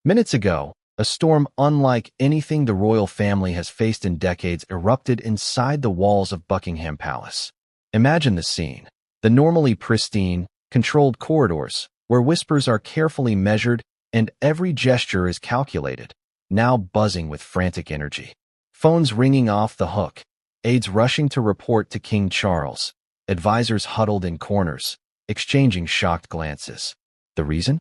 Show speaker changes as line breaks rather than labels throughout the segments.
Minutes ago, a storm unlike anything the royal family has faced in decades erupted inside the walls of Buckingham Palace. Imagine the scene. The normally pristine, controlled corridors, where whispers are carefully measured and every gesture is calculated, now buzzing with frantic energy. Phones ringing off the hook, aides rushing to report to King Charles, advisors huddled in corners, exchanging shocked glances. The reason?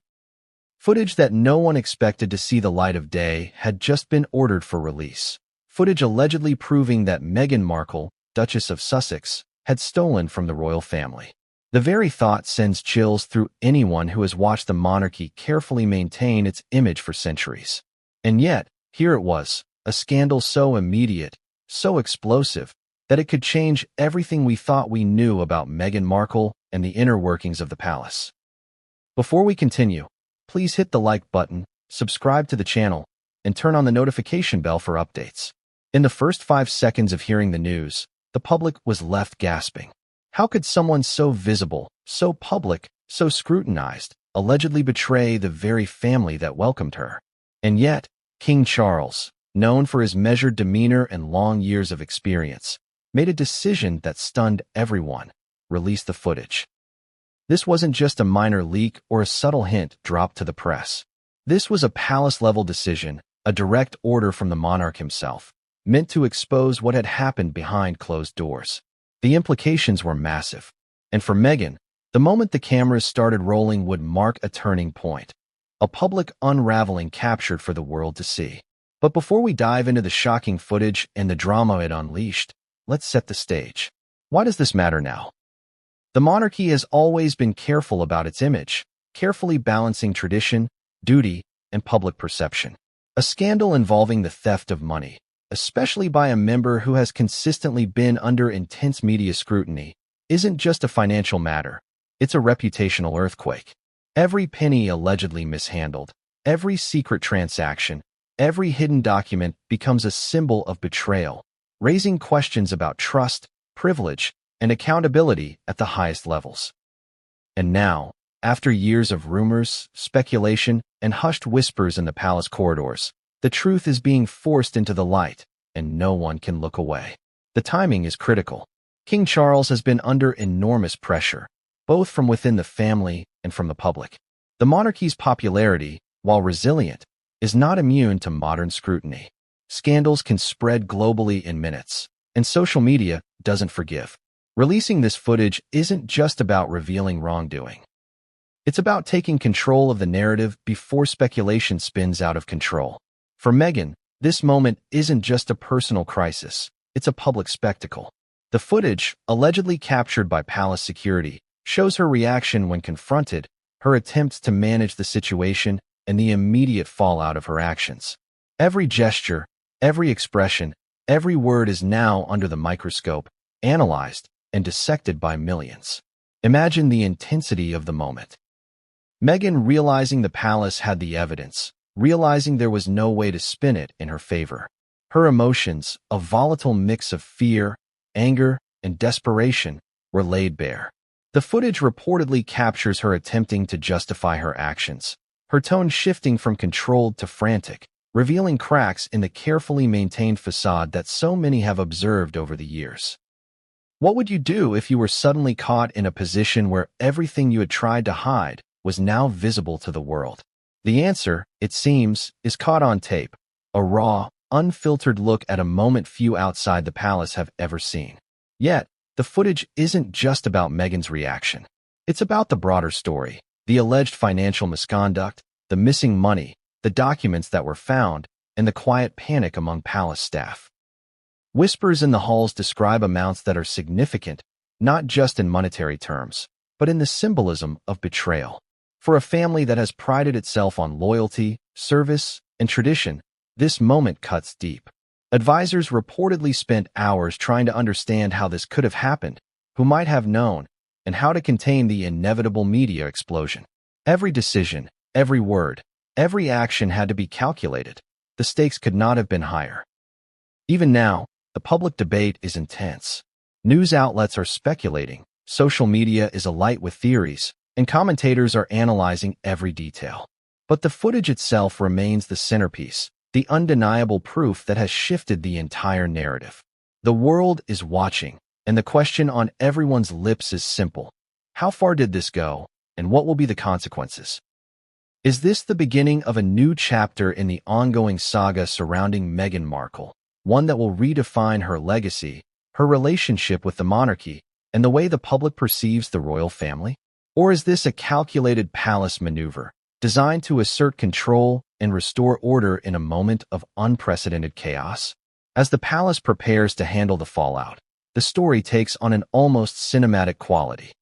Footage that no one expected to see the light of day had just been ordered for release. Footage allegedly proving that Meghan Markle, Duchess of Sussex, had stolen from the royal family. The very thought sends chills through anyone who has watched the monarchy carefully maintain its image for centuries. And yet, here it was, a scandal so immediate, so explosive, that it could change everything we thought we knew about Meghan Markle and the inner workings of the palace. Before we continue, please hit the like button, subscribe to the channel, and turn on the notification bell for updates. In the first 5 seconds of hearing the news, the public was left gasping. How could someone so visible, so public, so scrutinized, allegedly betray the very family that welcomed her? And yet, King Charles, known for his measured demeanor and long years of experience, made a decision that stunned everyone: release the footage. This wasn't just a minor leak or a subtle hint dropped to the press. This was a palace-level decision, a direct order from the monarch himself, meant to expose what had happened behind closed doors. The implications were massive, and for Meghan, the moment the cameras started rolling would mark a turning point, a public unraveling captured for the world to see. But before we dive into the shocking footage and the drama it unleashed, let's set the stage. Why does this matter now? The monarchy has always been careful about its image, carefully balancing tradition, duty, and public perception. A scandal involving the theft of money, especially by a member who has consistently been under intense media scrutiny, isn't just a financial matter. It's a reputational earthquake. Every penny allegedly mishandled, every secret transaction, every hidden document becomes a symbol of betrayal, raising questions about trust, privilege, and accountability at the highest levels. And now, after years of rumors, speculation, and hushed whispers in the palace corridors, the truth is being forced into the light, and no one can look away. The timing is critical. King Charles has been under enormous pressure, both from within the family and from the public. The monarchy's popularity, while resilient, is not immune to modern scrutiny. Scandals can spread globally in minutes, and social media doesn't forgive. Releasing this footage isn't just about revealing wrongdoing. It's about taking control of the narrative before speculation spins out of control. For Meghan, this moment isn't just a personal crisis, it's a public spectacle. The footage, allegedly captured by palace security, shows her reaction when confronted, her attempts to manage the situation, and the immediate fallout of her actions. Every gesture, every expression, every word is now under the microscope, analyzed, and dissected by millions. Imagine the intensity of the moment. Meghan realizing the palace had the evidence, realizing there was no way to spin it in her favor. Her emotions, a volatile mix of fear, anger, and desperation, were laid bare. The footage reportedly captures her attempting to justify her actions, her tone shifting from controlled to frantic, revealing cracks in the carefully maintained facade that so many have observed over the years. What would you do if you were suddenly caught in a position where everything you had tried to hide was now visible to the world? The answer, it seems, is caught on tape, a raw, unfiltered look at a moment few outside the palace have ever seen. Yet, the footage isn't just about Meghan's reaction. It's about the broader story, the alleged financial misconduct, the missing money, the documents that were found, and the quiet panic among palace staff. Whispers in the halls describe amounts that are significant, not just in monetary terms, but in the symbolism of betrayal. For a family that has prided itself on loyalty, service, and tradition, this moment cuts deep. Advisors reportedly spent hours trying to understand how this could have happened, who might have known, and how to contain the inevitable media explosion. Every decision, every word, every action had to be calculated. The stakes could not have been higher. Even now, the public debate is intense. News outlets are speculating, social media is alight with theories, and commentators are analyzing every detail. But the footage itself remains the centerpiece, the undeniable proof that has shifted the entire narrative. The world is watching, and the question on everyone's lips is simple. How far did this go, and what will be the consequences? Is this the beginning of a new chapter in the ongoing saga surrounding Meghan Markle, one that will redefine her legacy, her relationship with the monarchy, and the way the public perceives the royal family? Or is this a calculated palace maneuver, designed to assert control and restore order in a moment of unprecedented chaos? As the palace prepares to handle the fallout, the story takes on an almost cinematic quality.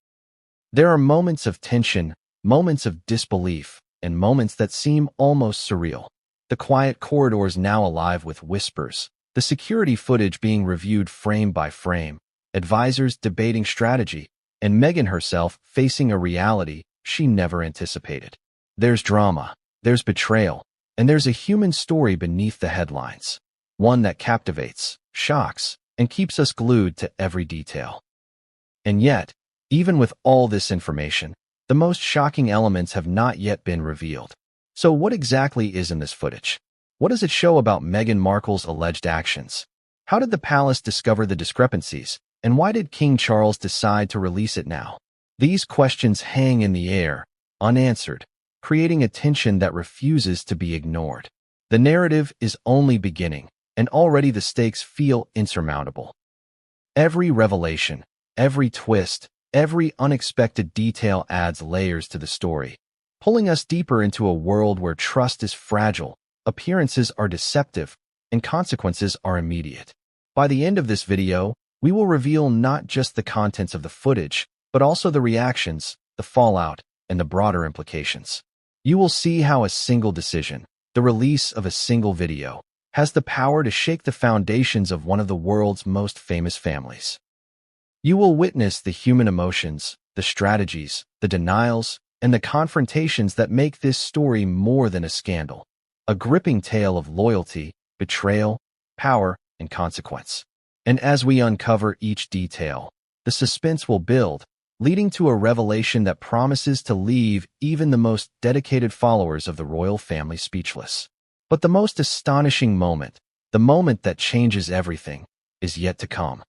There are moments of tension, moments of disbelief, and moments that seem almost surreal. The quiet corridors now alive with whispers, the security footage being reviewed frame by frame, advisors debating strategy, and Meghan herself facing a reality she never anticipated. There's drama, there's betrayal, and there's a human story beneath the headlines. One that captivates, shocks, and keeps us glued to every detail. And yet, even with all this information, the most shocking elements have not yet been revealed. So what exactly is in this footage? What does it show about Meghan Markle's alleged actions? How did the palace discover the discrepancies? And why did King Charles decide to release it now? These questions hang in the air, unanswered, creating a tension that refuses to be ignored. The narrative is only beginning, and already the stakes feel insurmountable. Every revelation, every twist, every unexpected detail adds layers to the story, pulling us deeper into a world where trust is fragile, appearances are deceptive, and consequences are immediate. By the end of this video, we will reveal not just the contents of the footage, but also the reactions, the fallout, and the broader implications. You will see how a single decision, the release of a single video, has the power to shake the foundations of one of the world's most famous families. You will witness the human emotions, the strategies, the denials, and the confrontations that make this story more than a scandal, a gripping tale of loyalty, betrayal, power, and consequence. And as we uncover each detail, the suspense will build, leading to a revelation that promises to leave even the most dedicated followers of the royal family speechless. But the most astonishing moment, the moment that changes everything, is yet to come.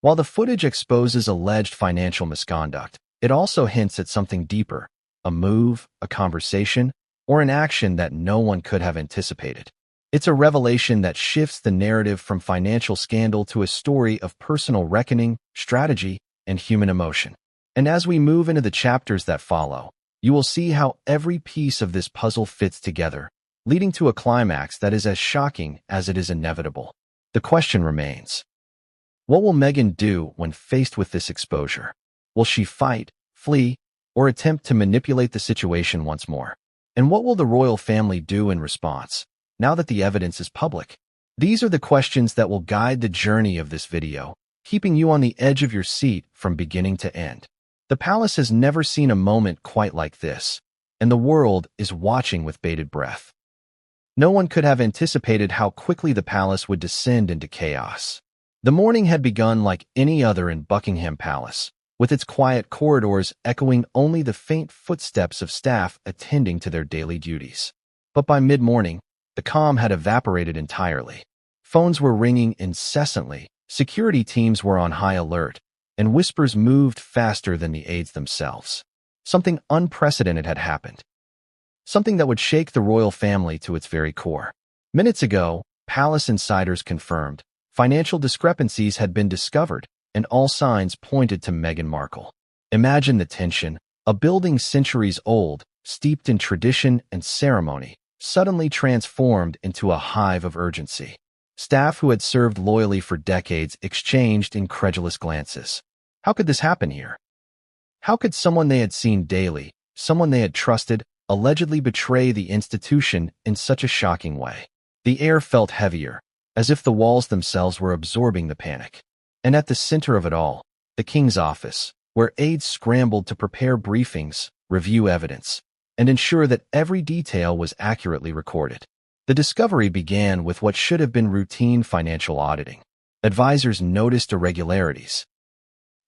While the footage exposes alleged financial misconduct, it also hints at something deeper, a move, a conversation, or an action that no one could have anticipated. It's a revelation that shifts the narrative from financial scandal to a story of personal reckoning, strategy, and human emotion. And as we move into the chapters that follow, you will see how every piece of this puzzle fits together, leading to a climax that is as shocking as it is inevitable. The question remains: what will Meghan do when faced with this exposure? Will she fight, flee, or attempt to manipulate the situation once more? And what will the royal family do in response, now that the evidence is public? These are the questions that will guide the journey of this video, keeping you on the edge of your seat from beginning to end. The palace has never seen a moment quite like this, and the world is watching with bated breath. No one could have anticipated how quickly the palace would descend into chaos. The morning had begun like any other in Buckingham Palace, with its quiet corridors echoing only the faint footsteps of staff attending to their daily duties. But by mid-morning, the calm had evaporated entirely. Phones were ringing incessantly, security teams were on high alert, and whispers moved faster than the aides themselves. Something unprecedented had happened. Something that would shake the royal family to its very core. Minutes ago, palace insiders confirmed financial discrepancies had been discovered, and all signs pointed to Meghan Markle. Imagine the tension, a building centuries old, steeped in tradition and ceremony, suddenly transformed into a hive of urgency. Staff who had served loyally for decades exchanged incredulous glances. How could this happen here? How could someone they had seen daily, someone they had trusted, allegedly betray the institution in such a shocking way? The air felt heavier, as if the walls themselves were absorbing the panic. And at the center of it all, the king's office, where aides scrambled to prepare briefings, review evidence, and ensure that every detail was accurately recorded. The discovery began with what should have been routine financial auditing. Advisors noticed irregularities.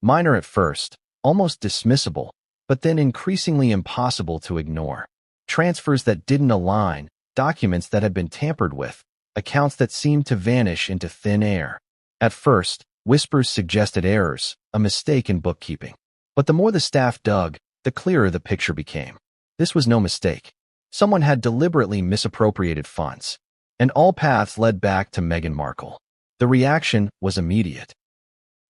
Minor at first, almost dismissible, but then increasingly impossible to ignore. transfers that didn't align, documents that had been tampered with, accounts that seemed to vanish into thin air. At first, whispers suggested errors, a mistake in bookkeeping. But the more the staff dug, the clearer the picture became. This was no mistake. Someone had deliberately misappropriated funds, and all paths led back to Meghan Markle. The reaction was immediate.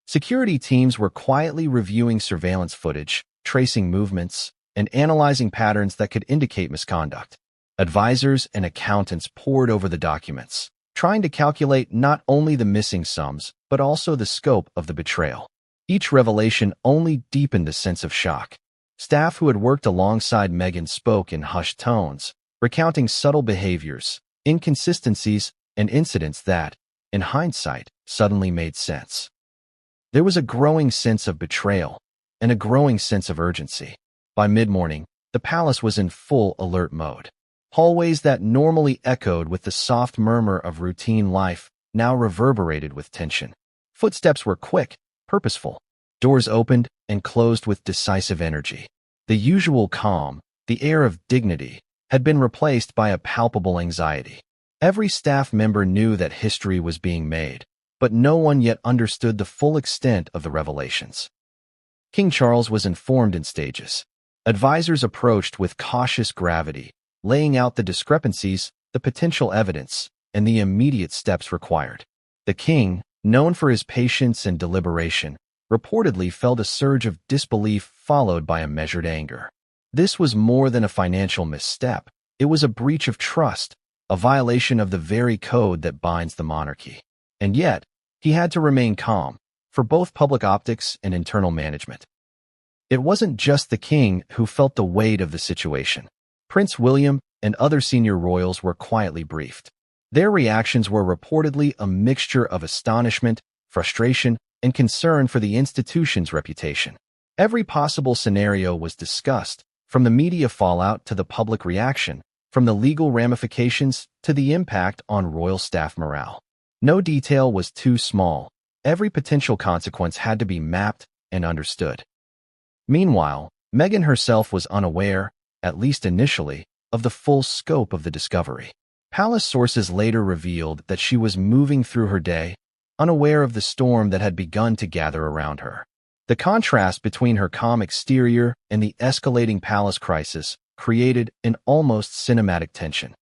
Security teams were quietly reviewing surveillance footage, tracing movements, and analyzing patterns that could indicate misconduct. Advisors and accountants pored over the documents, trying to calculate not only the missing sums, but also the scope of the betrayal. Each revelation only deepened the sense of shock. Staff who had worked alongside Meghan spoke in hushed tones, recounting subtle behaviors, inconsistencies, and incidents that, in hindsight, suddenly made sense. There was a growing sense of betrayal and a growing sense of urgency. By mid-morning, the palace was in full alert mode. Hallways that normally echoed with the soft murmur of routine life now reverberated with tension. Footsteps were quick, purposeful. Doors opened and closed with decisive energy. The usual calm, the air of dignity, had been replaced by a palpable anxiety. Every staff member knew that history was being made, but no one yet understood the full extent of the revelations. King Charles was informed in stages. Advisors approached with cautious gravity, laying out the discrepancies, the potential evidence, and the immediate steps required. The king, known for his patience and deliberation, reportedly felt a surge of disbelief followed by a measured anger. This was more than a financial misstep. It was a breach of trust, a violation of the very code that binds the monarchy. And yet, he had to remain calm, for both public optics and internal management. It wasn't just the king who felt the weight of the situation. Prince William and other senior royals were quietly briefed. Their reactions were reportedly a mixture of astonishment, frustration, and concern for the institution's reputation. Every possible scenario was discussed, from the media fallout to the public reaction, from the legal ramifications to the impact on royal staff morale. No detail was too small. Every potential consequence had to be mapped and understood. Meanwhile, Meghan herself was unaware, at least initially, of the full scope of the discovery. Palace sources later revealed that she was moving through her day, unaware of the storm that had begun to gather around her. The contrast between her calm exterior and the escalating palace crisis created an almost cinematic tension.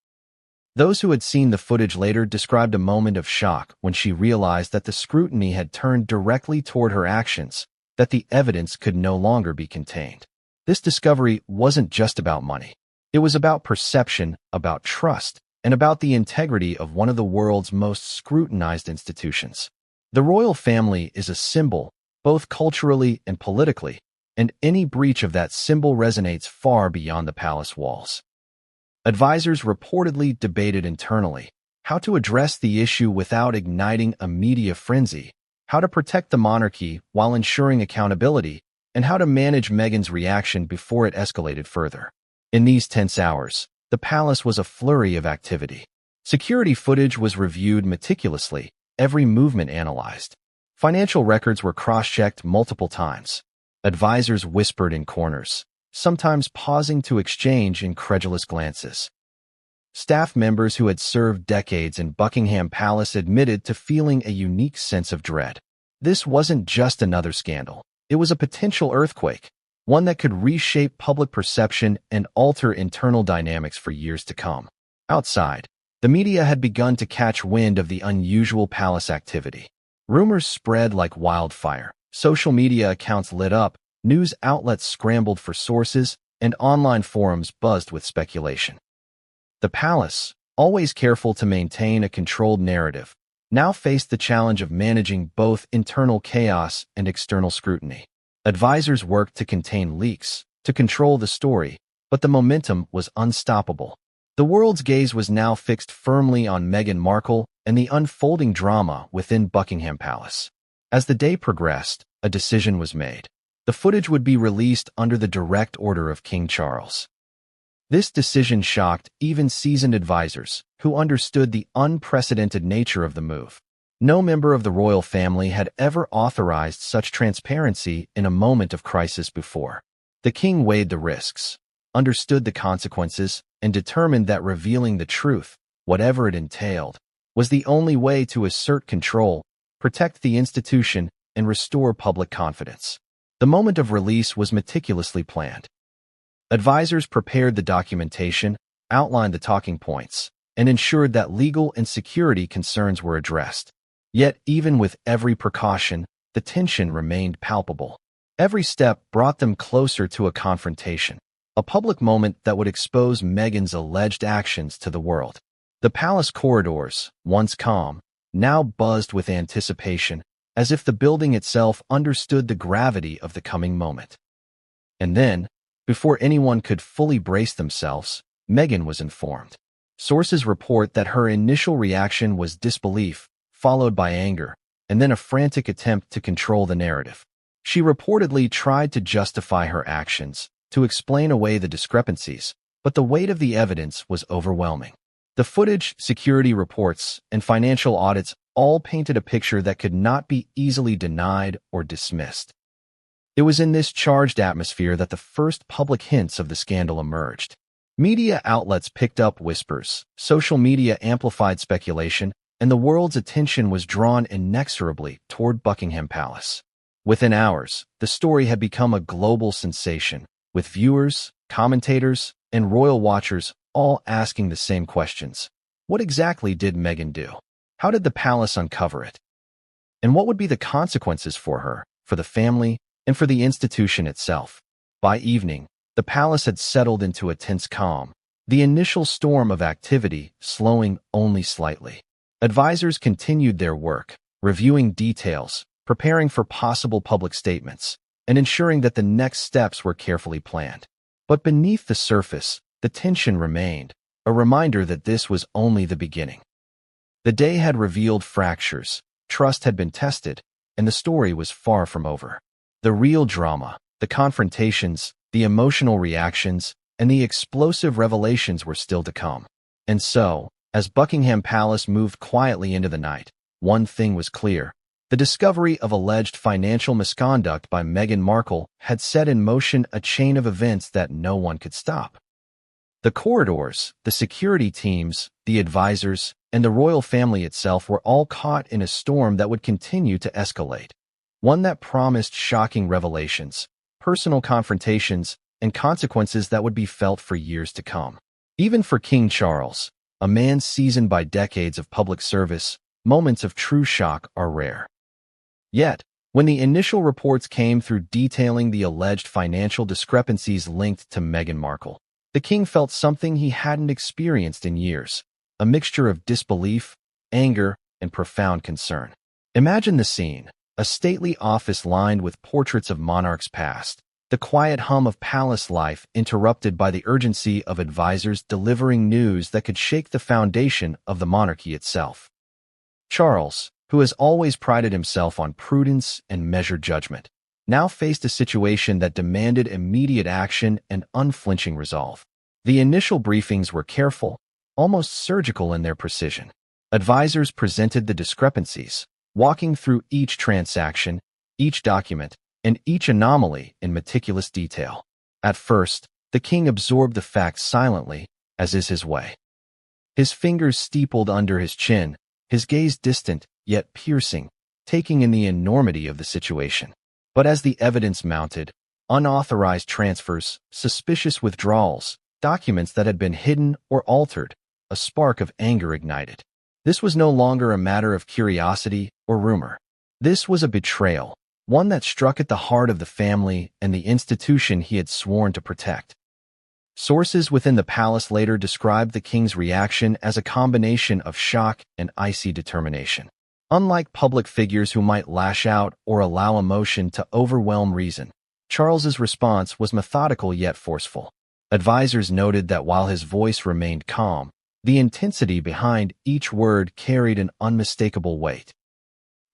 Those who had seen the footage later described a moment of shock when she realized that the scrutiny had turned directly toward her actions, that the evidence could no longer be contained. This discovery wasn't just about money. It was about perception, about trust, and about the integrity of one of the world's most scrutinized institutions. The royal family is a symbol, both culturally and politically, and any breach of that symbol resonates far beyond the palace walls. Advisors reportedly debated internally how to address the issue without igniting a media frenzy, how to protect the monarchy while ensuring accountability, and how to manage Meghan's reaction before it escalated further. In these tense hours, the palace was a flurry of activity. Security footage was reviewed meticulously, every movement analyzed. Financial records were cross-checked multiple times. Advisors whispered in corners, sometimes pausing to exchange incredulous glances. Staff members who had served decades in Buckingham Palace admitted to feeling a unique sense of dread. This wasn't just another scandal. It was a potential earthquake, one that could reshape public perception and alter internal dynamics for years to come. Outside, the media had begun to catch wind of the unusual palace activity. Rumors spread like wildfire. Social media accounts lit up, news outlets scrambled for sources, and online forums buzzed with speculation. The palace, always careful to maintain a controlled narrative, now faced the challenge of managing both internal chaos and external scrutiny. Advisors worked to contain leaks, to control the story, but the momentum was unstoppable. The world's gaze was now fixed firmly on Meghan Markle and the unfolding drama within Buckingham Palace. As the day progressed, a decision was made. The footage would be released under the direct order of King Charles. This decision shocked even seasoned advisors, who understood the unprecedented nature of the move. No member of the royal family had ever authorized such transparency in a moment of crisis before. The king weighed the risks. understood the consequences, and determined that revealing the truth, whatever it entailed, was the only way to assert control, protect the institution, and restore public confidence. The moment of release was meticulously planned. Advisors prepared the documentation, outlined the talking points, and ensured that legal and security concerns were addressed. Yet, even with every precaution, the tension remained palpable. Every step brought them closer to a confrontation, a public moment that would expose Meghan's alleged actions to the world. The palace corridors, once calm, now buzzed with anticipation, as if the building itself understood the gravity of the coming moment. And then, before anyone could fully brace themselves, Meghan was informed. Sources report that her initial reaction was disbelief, followed by anger, and then a frantic attempt to control the narrative. She reportedly tried to justify her actions, to explain away the discrepancies, but the weight of the evidence was overwhelming. The footage, security reports, and financial audits all painted a picture that could not be easily denied or dismissed. It was in this charged atmosphere that the first public hints of the scandal emerged. Media outlets picked up whispers, social media amplified speculation, and the world's attention was drawn inexorably toward Buckingham Palace. Within hours, the story had become a global sensation, with viewers, commentators, and royal watchers all asking the same questions. What exactly did Meghan do? How did the palace uncover it? And what would be the consequences for her, for the family, and for the institution itself? By evening, the palace had settled into a tense calm, the initial storm of activity slowing only slightly. Advisors continued their work, reviewing details, preparing for possible public statements, and ensuring that the next steps were carefully planned. But beneath the surface, the tension remained, a reminder that this was only the beginning. The day had revealed fractures, trust had been tested, and the story was far from over. The real drama, the confrontations, the emotional reactions, and the explosive revelations were still to come. And so, as Buckingham Palace moved quietly into the night, one thing was clear. The discovery of alleged financial misconduct by Meghan Markle had set in motion a chain of events that no one could stop. The corridors, the security teams, the advisors, and the royal family itself were all caught in a storm that would continue to escalate. One that promised shocking revelations, personal confrontations, and consequences that would be felt for years to come. Even for King Charles, a man seasoned by decades of public service, moments of true shock are rare. Yet, when the initial reports came through detailing the alleged financial discrepancies linked to Meghan Markle, the king felt something he hadn't experienced in years, a mixture of disbelief, anger, and profound concern. Imagine the scene, a stately office lined with portraits of monarchs past, the quiet hum of palace life interrupted by the urgency of advisors delivering news that could shake the foundation of the monarchy itself. Charles, who has always prided himself on prudence and measured judgment, now faced a situation that demanded immediate action and unflinching resolve. The initial briefings were careful, almost surgical in their precision. Advisors presented the discrepancies, walking through each transaction, each document, and each anomaly in meticulous detail. At first, the king absorbed the facts silently, as is his way. His fingers steepled under his chin, his gaze distant, yet piercing, taking in the enormity of the situation. But as the evidence mounted, unauthorized transfers, suspicious withdrawals, documents that had been hidden or altered, a spark of anger ignited. This was no longer a matter of curiosity or rumor. This was a betrayal, one that struck at the heart of the family and the institution he had sworn to protect. Sources within the palace later described the king's reaction as a combination of shock and icy determination. Unlike public figures who might lash out or allow emotion to overwhelm reason, Charles's response was methodical yet forceful. Advisors noted that while his voice remained calm, the intensity behind each word carried an unmistakable weight.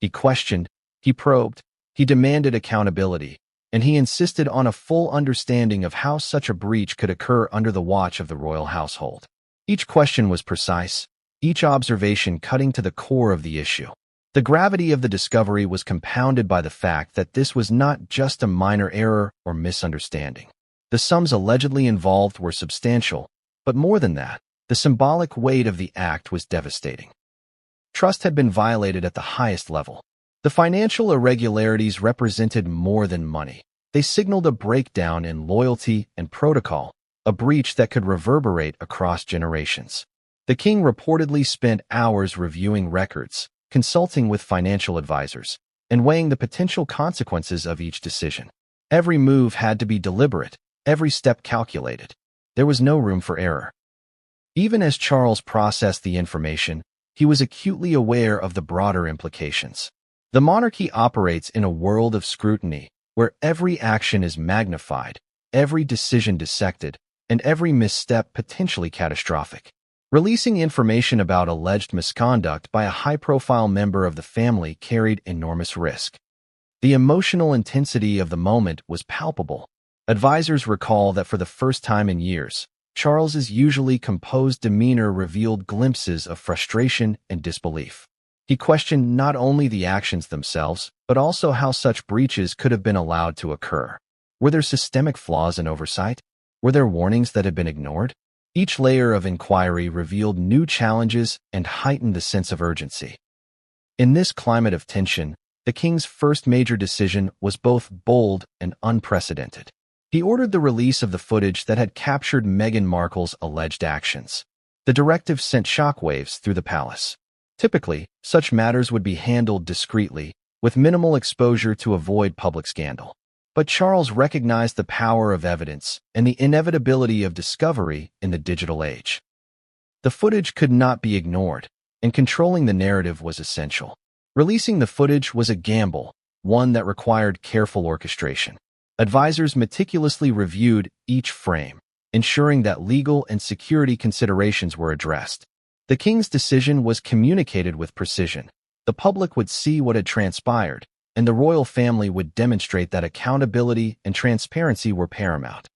He questioned, he probed, he demanded accountability, and he insisted on a full understanding of how such a breach could occur under the watch of the royal household. Each question was precise, each observation cutting to the core of the issue. The gravity of the discovery was compounded by the fact that this was not just a minor error or misunderstanding. The sums allegedly involved were substantial, but more than that, the symbolic weight of the act was devastating. Trust had been violated at the highest level. The financial irregularities represented more than money. They signaled a breakdown in loyalty and protocol, a breach that could reverberate across generations. The king reportedly spent hours reviewing records, consulting with financial advisors, and weighing the potential consequences of each decision. Every move had to be deliberate, every step calculated. There was no room for error. Even as Charles processed the information, he was acutely aware of the broader implications. The monarchy operates in a world of scrutiny, where every action is magnified, every decision dissected, and every misstep potentially catastrophic. Releasing information about alleged misconduct by a high-profile member of the family carried enormous risk. The emotional intensity of the moment was palpable. Advisors recall that for the first time in years, Charles's usually composed demeanor revealed glimpses of frustration and disbelief. He questioned not only the actions themselves, but also how such breaches could have been allowed to occur. Were there systemic flaws in oversight? Were there warnings that had been ignored? Each layer of inquiry revealed new challenges and heightened the sense of urgency. In this climate of tension, the king's first major decision was both bold and unprecedented. He ordered the release of the footage that had captured Meghan Markle's alleged actions. The directive sent shockwaves through the palace. Typically, such matters would be handled discreetly, with minimal exposure to avoid public scandal. But Charles recognized the power of evidence and the inevitability of discovery in the digital age. The footage could not be ignored, and controlling the narrative was essential. Releasing the footage was a gamble, one that required careful orchestration. Advisors meticulously reviewed each frame, ensuring that legal and security considerations were addressed. The king's decision was communicated with precision. The public would see what had transpired, and the royal family would demonstrate that accountability and transparency were paramount.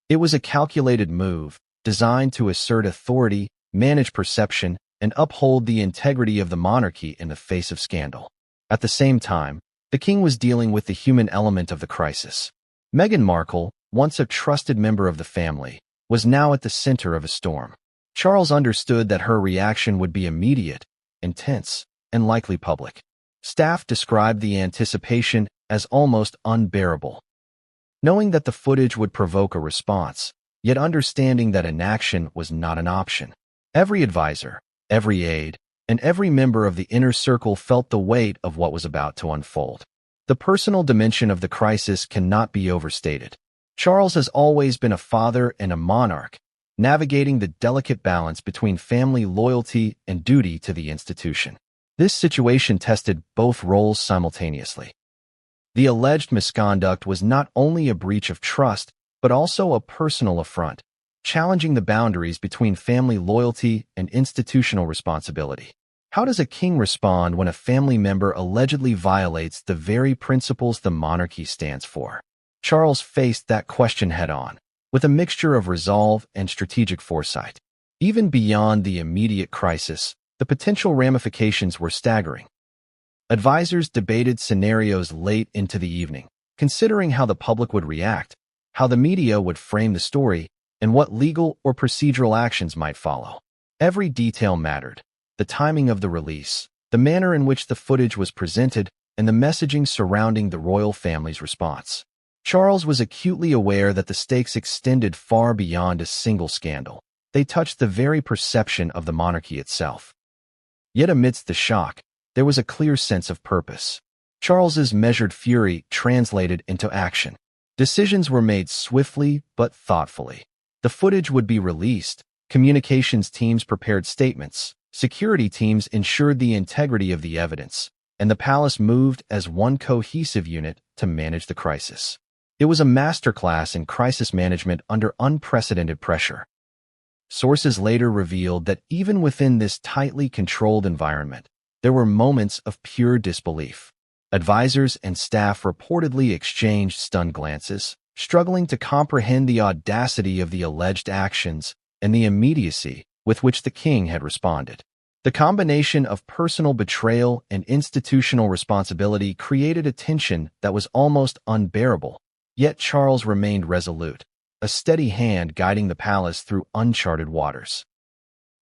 It was a calculated move, designed to assert authority, manage perception, and uphold the integrity of the monarchy in the face of scandal. At the same time, the king was dealing with the human element of the crisis. Meghan Markle, once a trusted member of the family, was now at the center of a storm. Charles understood that her reaction would be immediate, intense, and likely public. Staff described the anticipation as almost unbearable. Knowing that the footage would provoke a response, yet understanding that inaction was not an option. Every advisor, every aide, and every member of the inner circle felt the weight of what was about to unfold. The personal dimension of the crisis cannot be overstated. Charles has always been a father and a monarch, navigating the delicate balance between family loyalty and duty to the institution. This situation tested both roles simultaneously. The alleged misconduct was not only a breach of trust, but also a personal affront, challenging the boundaries between family loyalty and institutional responsibility. How does a king respond when a family member allegedly violates the very principles the monarchy stands for? Charles faced that question head-on, with a mixture of resolve and strategic foresight. Even beyond the immediate crisis, the potential ramifications were staggering. Advisors debated scenarios late into the evening, considering how the public would react, how the media would frame the story, and what legal or procedural actions might follow. Every detail mattered: the timing of the release, the manner in which the footage was presented, and the messaging surrounding the royal family's response. Charles was acutely aware that the stakes extended far beyond a single scandal. They touched the very perception of the monarchy itself. Yet amidst the shock, there was a clear sense of purpose. Charles's measured fury translated into action. Decisions were made swiftly but thoughtfully. The footage would be released, communications teams prepared statements, security teams ensured the integrity of the evidence, and the palace moved as one cohesive unit to manage the crisis. It was a masterclass in crisis management under unprecedented pressure. Sources later revealed that even within this tightly controlled environment, there were moments of pure disbelief. Advisors and staff reportedly exchanged stunned glances, struggling to comprehend the audacity of the alleged actions and the immediacy with which the king had responded. The combination of personal betrayal and institutional responsibility created a tension that was almost unbearable, yet Charles remained resolute. a steady hand guiding the palace through uncharted waters.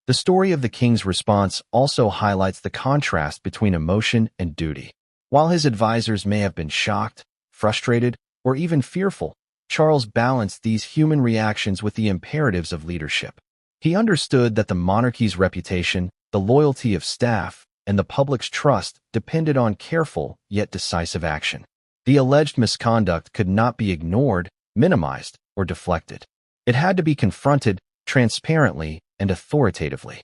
The story of the king's response also highlights the contrast between emotion and duty. While his advisors may have been shocked, frustrated, or even fearful, Charles balanced these human reactions with the imperatives of leadership. He understood that the monarchy's reputation, the loyalty of staff, and the public's trust depended on careful yet decisive action. The alleged misconduct could not be ignored, minimized, or deflected. It had to be confronted transparently and authoritatively.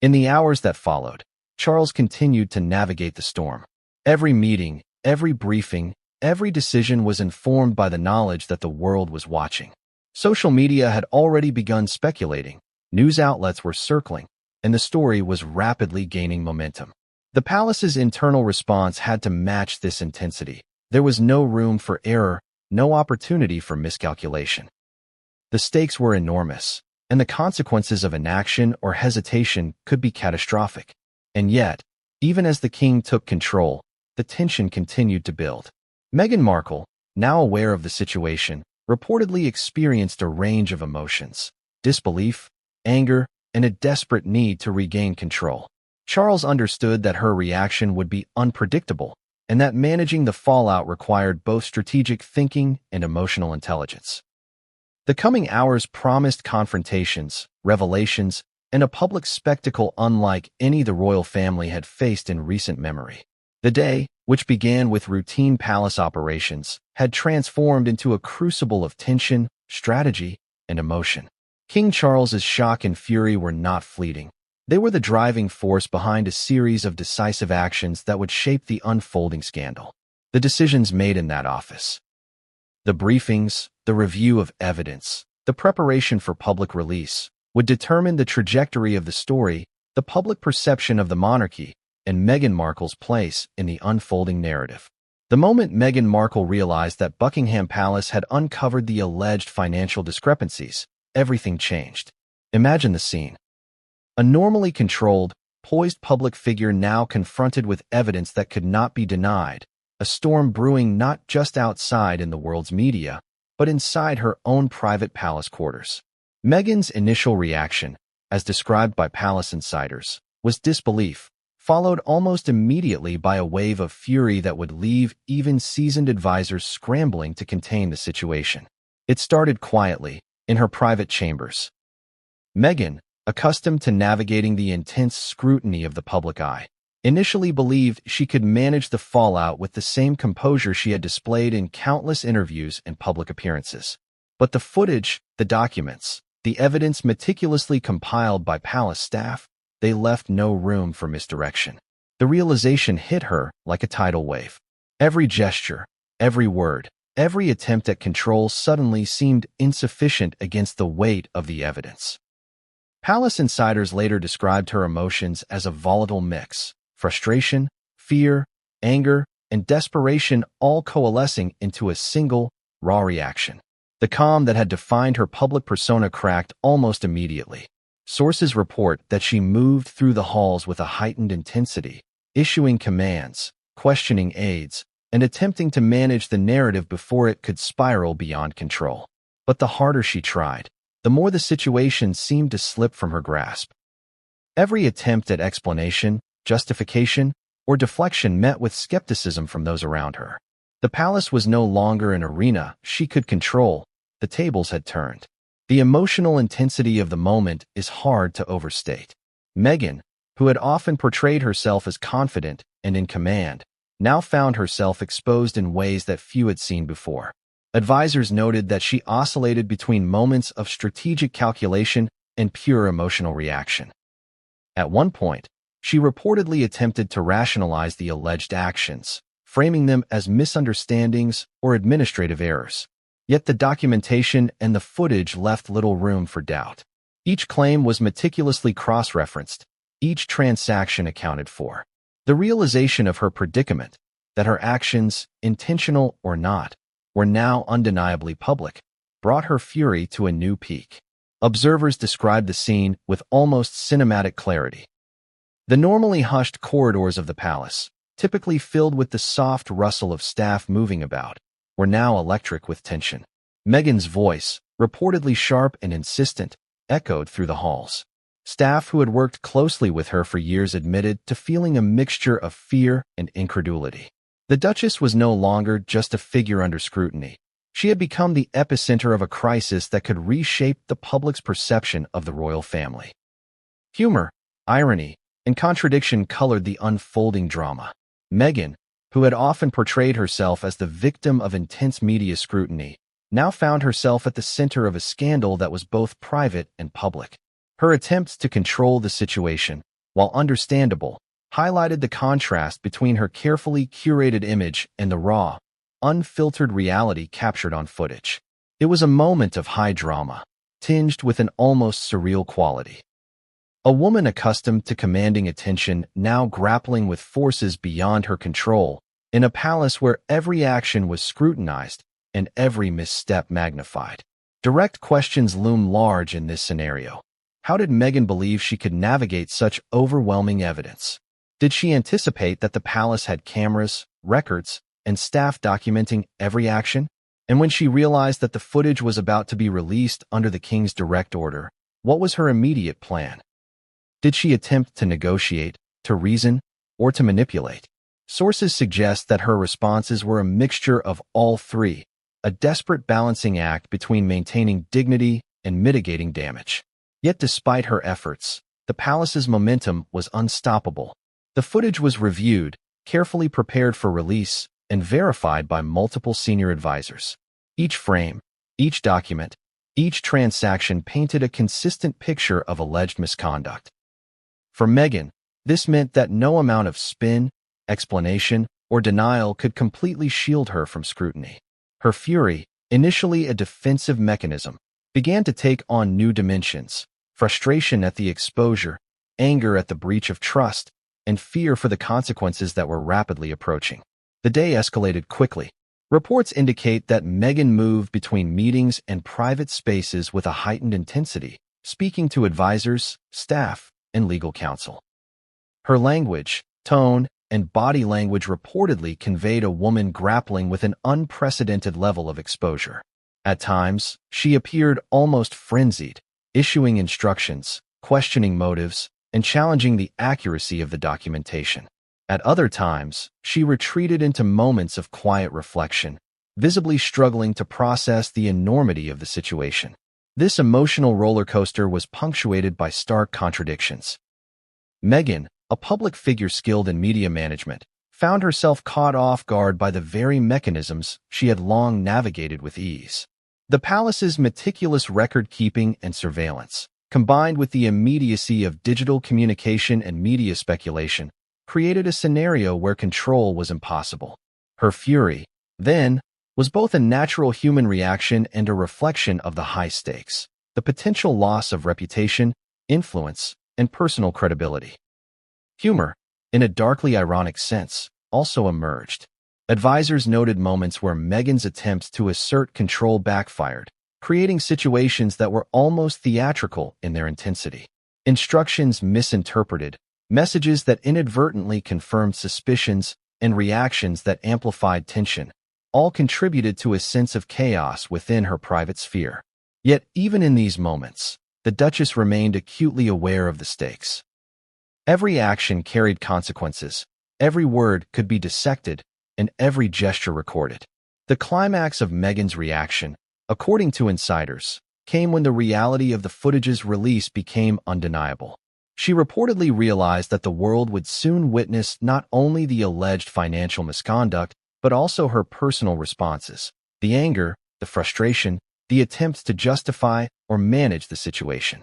In the hours that followed, Charles continued to navigate the storm. Every meeting, every briefing, every decision was informed by the knowledge that the world was watching. Social media had already begun speculating, news outlets were circling, and the story was rapidly gaining momentum. The palace's internal response had to match this intensity. There was no room for error, no opportunity for miscalculation. The stakes were enormous, and the consequences of inaction or hesitation could be catastrophic. And yet, even as the king took control, the tension continued to build. Meghan Markle, now aware of the situation, reportedly experienced a range of emotions: disbelief, anger, and a desperate need to regain control. Charles understood that her reaction would be unpredictable, and that managing the fallout required both strategic thinking and emotional intelligence. The coming hours promised confrontations, revelations, and a public spectacle unlike any the royal family had faced in recent memory. The day, which began with routine palace operations, had transformed into a crucible of tension, strategy, and emotion. King Charles's shock and fury were not fleeting. They were the driving force behind a series of decisive actions that would shape the unfolding scandal. The decisions made in that office, the briefings, the review of evidence, the preparation for public release, would determine the trajectory of the story, the public perception of the monarchy, and Meghan Markle's place in the unfolding narrative. The moment Meghan Markle realized that Buckingham Palace had uncovered the alleged financial discrepancies, everything changed. Imagine the scene. A normally controlled, poised public figure now confronted with evidence that could not be denied, a storm brewing not just outside in the world's media, but inside her own private palace quarters. Meghan's initial reaction, as described by palace insiders, was disbelief, followed almost immediately by a wave of fury that would leave even seasoned advisors scrambling to contain the situation. It started quietly, in her private chambers. Meghan, accustomed to navigating the intense scrutiny of the public eye, initially believed she could manage the fallout with the same composure she had displayed in countless interviews and public appearances. But the footage, the documents, the evidence meticulously compiled by palace staff, they left no room for misdirection. The realization hit her like a tidal wave. Every gesture, every word, every attempt at control suddenly seemed insufficient against the weight of the evidence. Palace insiders later described her emotions as a volatile mix: frustration, fear, anger, and desperation all coalescing into a single, raw reaction. The calm that had defined her public persona cracked almost immediately. Sources report that she moved through the halls with a heightened intensity, issuing commands, questioning aides, and attempting to manage the narrative before it could spiral beyond control. But the harder she tried, the more the situation seemed to slip from her grasp. Every attempt at explanation, justification, or deflection met with skepticism from those around her. The palace was no longer an arena she could control. The tables had turned. The emotional intensity of the moment is hard to overstate. Meghan, who had often portrayed herself as confident and in command, now found herself exposed in ways that few had seen before. Advisors noted that she oscillated between moments of strategic calculation and pure emotional reaction. At one point, she reportedly attempted to rationalize the alleged actions, framing them as misunderstandings or administrative errors. Yet the documentation and the footage left little room for doubt. Each claim was meticulously cross-referenced, each transaction accounted for. The realization of her predicament, that her actions, intentional or not, were now undeniably public, brought her fury to a new peak. Observers described the scene with almost cinematic clarity. The normally hushed corridors of the palace, typically filled with the soft rustle of staff moving about, were now electric with tension. Meghan's voice, reportedly sharp and insistent, echoed through the halls. Staff who had worked closely with her for years admitted to feeling a mixture of fear and incredulity. The Duchess was no longer just a figure under scrutiny. She had become the epicenter of a crisis that could reshape the public's perception of the royal family. Humor, irony, and contradiction colored the unfolding drama. Meghan, who had often portrayed herself as the victim of intense media scrutiny, now found herself at the center of a scandal that was both private and public. Her attempts to control the situation, while understandable, highlighted the contrast between her carefully curated image and the raw, unfiltered reality captured on footage. It was a moment of high drama, tinged with an almost surreal quality. A woman accustomed to commanding attention now grappling with forces beyond her control, in a palace where every action was scrutinized and every misstep magnified. Direct questions loom large in this scenario. How did Meghan believe she could navigate such overwhelming evidence? Did she anticipate that the palace had cameras, records, and staff documenting every action? And when she realized that the footage was about to be released under the king's direct order, what was her immediate plan? Did she attempt to negotiate, to reason, or to manipulate? Sources suggest that her responses were a mixture of all three, a desperate balancing act between maintaining dignity and mitigating damage. Yet despite her efforts, the palace's momentum was unstoppable. The footage was reviewed, carefully prepared for release, and verified by multiple senior advisors. Each frame, each document, each transaction painted a consistent picture of alleged misconduct. For Meghan, this meant that no amount of spin, explanation, or denial could completely shield her from scrutiny. Her fury, initially a defensive mechanism, began to take on new dimensions: frustration at the exposure, anger at the breach of trust, and fear for the consequences that were rapidly approaching. The day escalated quickly. Reports indicate that Meghan moved between meetings and private spaces with a heightened intensity, speaking to advisors, staff, and legal counsel. Her language, tone, and body language reportedly conveyed a woman grappling with an unprecedented level of exposure. At times, she appeared almost frenzied, issuing instructions, questioning motives, and challenging the accuracy of the documentation. At other times, she retreated into moments of quiet reflection, visibly struggling to process the enormity of the situation. This emotional roller coaster was punctuated by stark contradictions. Meghan, a public figure skilled in media management, found herself caught off guard by the very mechanisms she had long navigated with ease. The palace's meticulous record-keeping and surveillance, combined with the immediacy of digital communication and media speculation, created a scenario where control was impossible. Her fury, then, was both a natural human reaction and a reflection of the high stakes, the potential loss of reputation, influence, and personal credibility. Humor, in a darkly ironic sense, also emerged. Advisors noted moments where Meghan's attempts to assert control backfired, creating situations that were almost theatrical in their intensity. Instructions misinterpreted, messages that inadvertently confirmed suspicions, and reactions that amplified tension, all contributed to a sense of chaos within her private sphere. Yet, even in these moments, the Duchess remained acutely aware of the stakes. Every action carried consequences, every word could be dissected, and every gesture recorded. The climax of Meghan's reaction, according to insiders, came when the reality of the footage's release became undeniable. She reportedly realized that the world would soon witness not only the alleged financial misconduct, but also her personal responses: the anger, the frustration, the attempts to justify or manage the situation.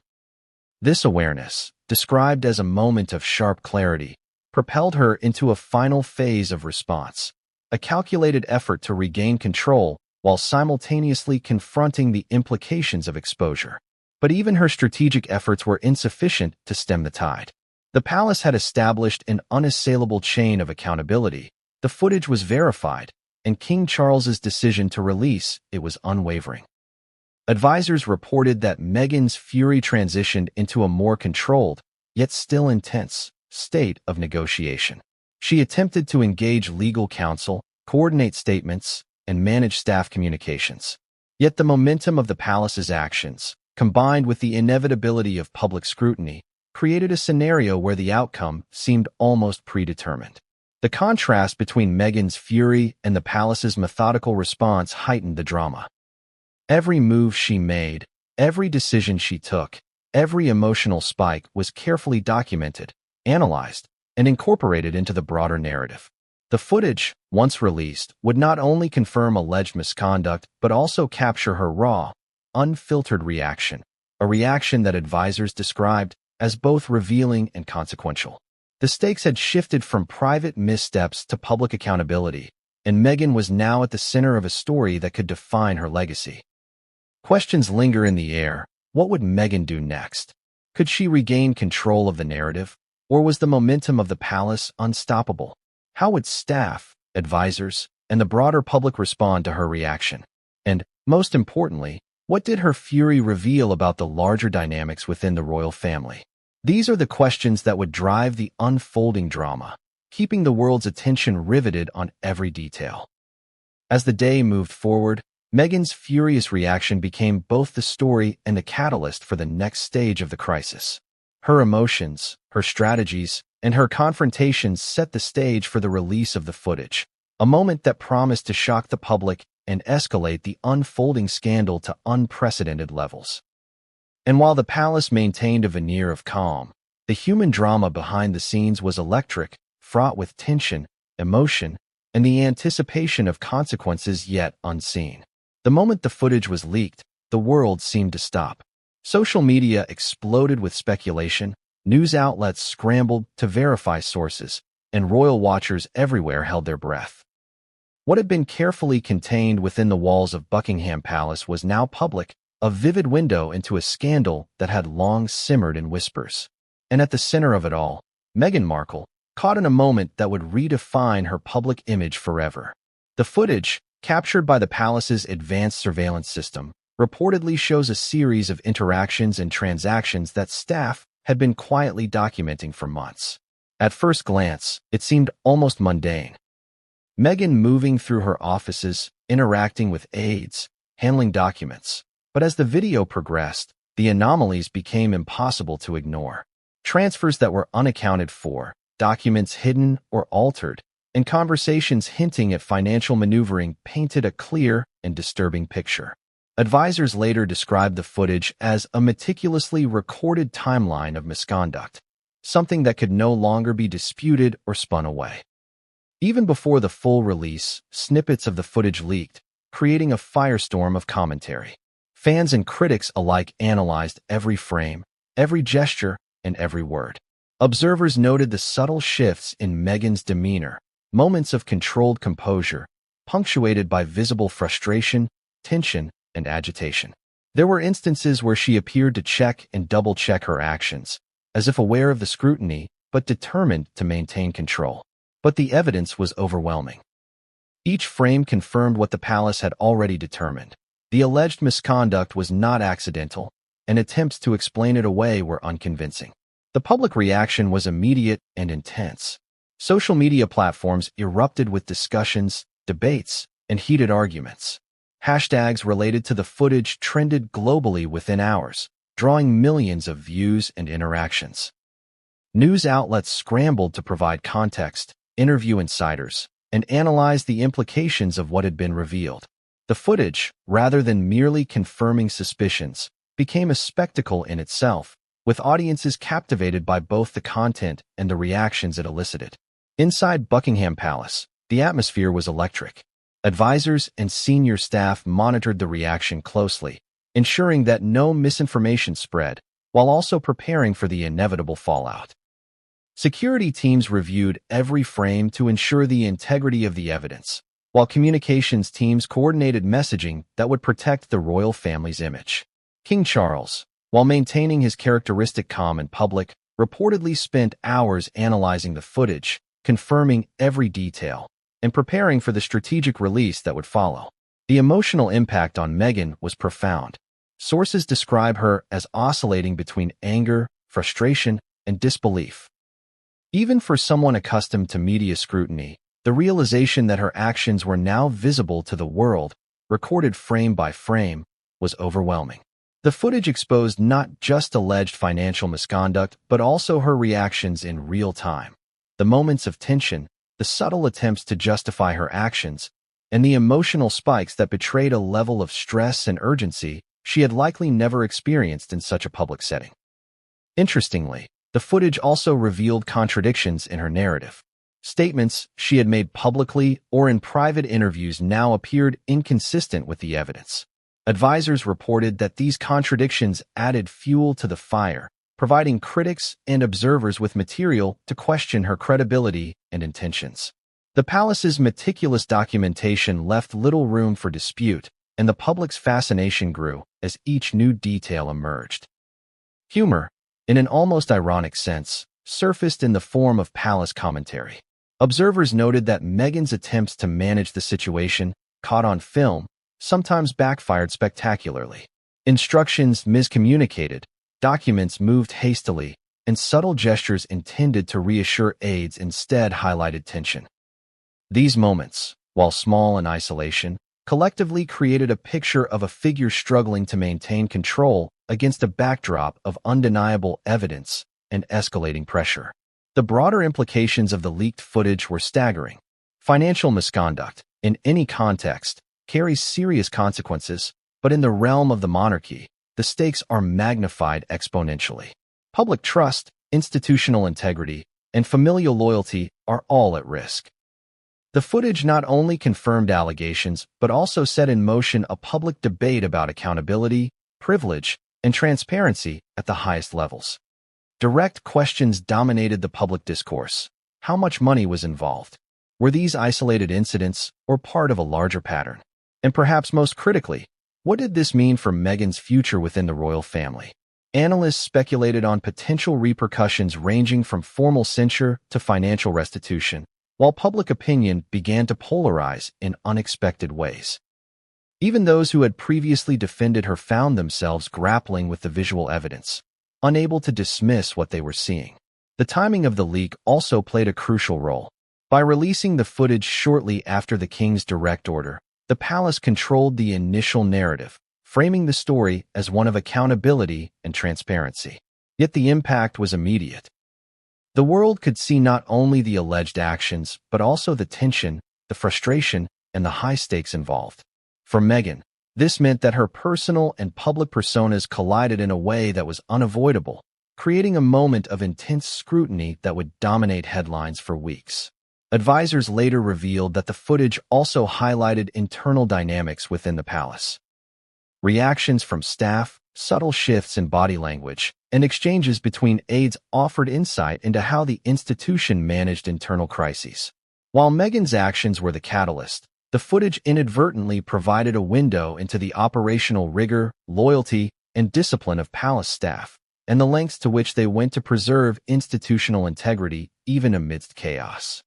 This awareness, described as a moment of sharp clarity, propelled her into a final phase of response, a calculated effort to regain control while simultaneously confronting the implications of exposure. But even her strategic efforts were insufficient to stem the tide. The palace had established an unassailable chain of accountability, the footage was verified, and King Charles's decision to release it was unwavering. Advisors reported that Meghan's fury transitioned into a more controlled, yet still intense, state of negotiation. She attempted to engage legal counsel, coordinate statements, and manage staff communications. Yet the momentum of the palace's actions, combined with the inevitability of public scrutiny, created a scenario where the outcome seemed almost predetermined. The contrast between Meghan's fury and the palace's methodical response heightened the drama. Every move she made, every decision she took, every emotional spike was carefully documented, analyzed, and incorporated into the broader narrative. The footage, once released, would not only confirm alleged misconduct but also capture her raw, unfiltered reaction, a reaction that advisors described as both revealing and consequential. The stakes had shifted from private missteps to public accountability, and Meghan was now at the center of a story that could define her legacy. Questions linger in the air. What would Meghan do next? Could she regain control of the narrative, or was the momentum of the palace unstoppable? How would staff, advisors, and the broader public respond to her reaction? And, most importantly, what did her fury reveal about the larger dynamics within the royal family? These are the questions that would drive the unfolding drama, keeping the world's attention riveted on every detail. As the day moved forward, Meghan's furious reaction became both the story and the catalyst for the next stage of the crisis. Her emotions, her strategies, and her confrontations set the stage for the release of the footage, a moment that promised to shock the public and escalate the unfolding scandal to unprecedented levels. And while the palace maintained a veneer of calm, the human drama behind the scenes was electric, fraught with tension, emotion, and the anticipation of consequences yet unseen. The moment the footage was leaked, the world seemed to stop. Social media exploded with speculation, news outlets scrambled to verify sources, and royal watchers everywhere held their breath. What had been carefully contained within the walls of Buckingham Palace was now public, a vivid window into a scandal that had long simmered in whispers. And at the center of it all, Meghan Markle, caught in a moment that would redefine her public image forever. The footage, captured by the palace's advanced surveillance system, reportedly shows a series of interactions and transactions that staff had been quietly documenting for months. At first glance, it seemed almost mundane. Meghan moving through her offices, interacting with aides, handling documents. But as the video progressed, the anomalies became impossible to ignore. Transfers that were unaccounted for, documents hidden or altered, and conversations hinting at financial maneuvering painted a clear and disturbing picture. Advisors later described the footage as a meticulously recorded timeline of misconduct, something that could no longer be disputed or spun away. Even before the full release, snippets of the footage leaked, creating a firestorm of commentary. Fans and critics alike analyzed every frame, every gesture, and every word. Observers noted the subtle shifts in Meghan's demeanor, moments of controlled composure, punctuated by visible frustration, tension, and agitation. There were instances where she appeared to check and double-check her actions, as if aware of the scrutiny, but determined to maintain control. But the evidence was overwhelming. Each frame confirmed what the palace had already determined. The alleged misconduct was not accidental, and attempts to explain it away were unconvincing. The public reaction was immediate and intense. Social media platforms erupted with discussions, debates, and heated arguments. Hashtags related to the footage trended globally within hours, drawing millions of views and interactions. News outlets scrambled to provide context, interview insiders, and analyze the implications of what had been revealed. The footage, rather than merely confirming suspicions, became a spectacle in itself, with audiences captivated by both the content and the reactions it elicited. Inside Buckingham Palace, the atmosphere was electric. Advisors and senior staff monitored the reaction closely, ensuring that no misinformation spread, while also preparing for the inevitable fallout. Security teams reviewed every frame to ensure the integrity of the evidence, while communications teams coordinated messaging that would protect the royal family's image. King Charles, while maintaining his characteristic calm in public, reportedly spent hours analyzing the footage, confirming every detail, and preparing for the strategic release that would follow. The emotional impact on Meghan was profound. Sources describe her as oscillating between anger, frustration, and disbelief. Even for someone accustomed to media scrutiny, the realization that her actions were now visible to the world recorded frame by frame, was overwhelming. The footage exposed not just alleged financial misconduct, but also her reactions in real time. The moments of tension, the subtle attempts to justify her actions, and the emotional spikes that betrayed a level of stress and urgency she had likely never experienced in such a public setting. Interestingly, the footage also revealed contradictions in her narrative. Statements she had made publicly or in private interviews now appeared inconsistent with the evidence. Advisors reported that these contradictions added fuel to the fire, providing critics and observers with material to question her credibility and intentions. The palace's meticulous documentation left little room for dispute, and the public's fascination grew as each new detail emerged. Humor, in an almost ironic sense, surfaced in the form of palace commentary. Observers noted that Meghan's attempts to manage the situation, caught on film, sometimes backfired spectacularly. Instructions miscommunicated, documents moved hastily, and subtle gestures intended to reassure aides instead highlighted tension. These moments, while small in isolation, collectively created a picture of a figure struggling to maintain control against a backdrop of undeniable evidence and escalating pressure. The broader implications of the leaked footage were staggering. Financial misconduct, in any context, carries serious consequences, but in the realm of the monarchy, the stakes are magnified exponentially. Public trust, institutional integrity, and familial loyalty are all at risk. The footage not only confirmed allegations, but also set in motion a public debate about accountability, privilege, and transparency at the highest levels. Direct questions dominated the public discourse. How much money was involved? Were these isolated incidents or part of a larger pattern? And perhaps most critically, what did this mean for Meghan's future within the royal family? Analysts speculated on potential repercussions ranging from formal censure to financial restitution, while public opinion began to polarize in unexpected ways. Even those who had previously defended her found themselves grappling with the visual evidence, unable to dismiss what they were seeing. The timing of the leak also played a crucial role. By releasing the footage shortly after the king's direct order, the palace controlled the initial narrative, framing the story as one of accountability and transparency. Yet the impact was immediate. The world could see not only the alleged actions, but also the tension, the frustration, and the high stakes involved. For Meghan, this meant that her personal and public personas collided in a way that was unavoidable, creating a moment of intense scrutiny that would dominate headlines for weeks. Advisors later revealed that the footage also highlighted internal dynamics within the palace. Reactions from staff, subtle shifts in body language, and exchanges between aides offered insight into how the institution managed internal crises. While Meghan's actions were the catalyst, the footage inadvertently provided a window into the operational rigor, loyalty, and discipline of palace staff, and the lengths to which they went to preserve institutional integrity even amidst chaos.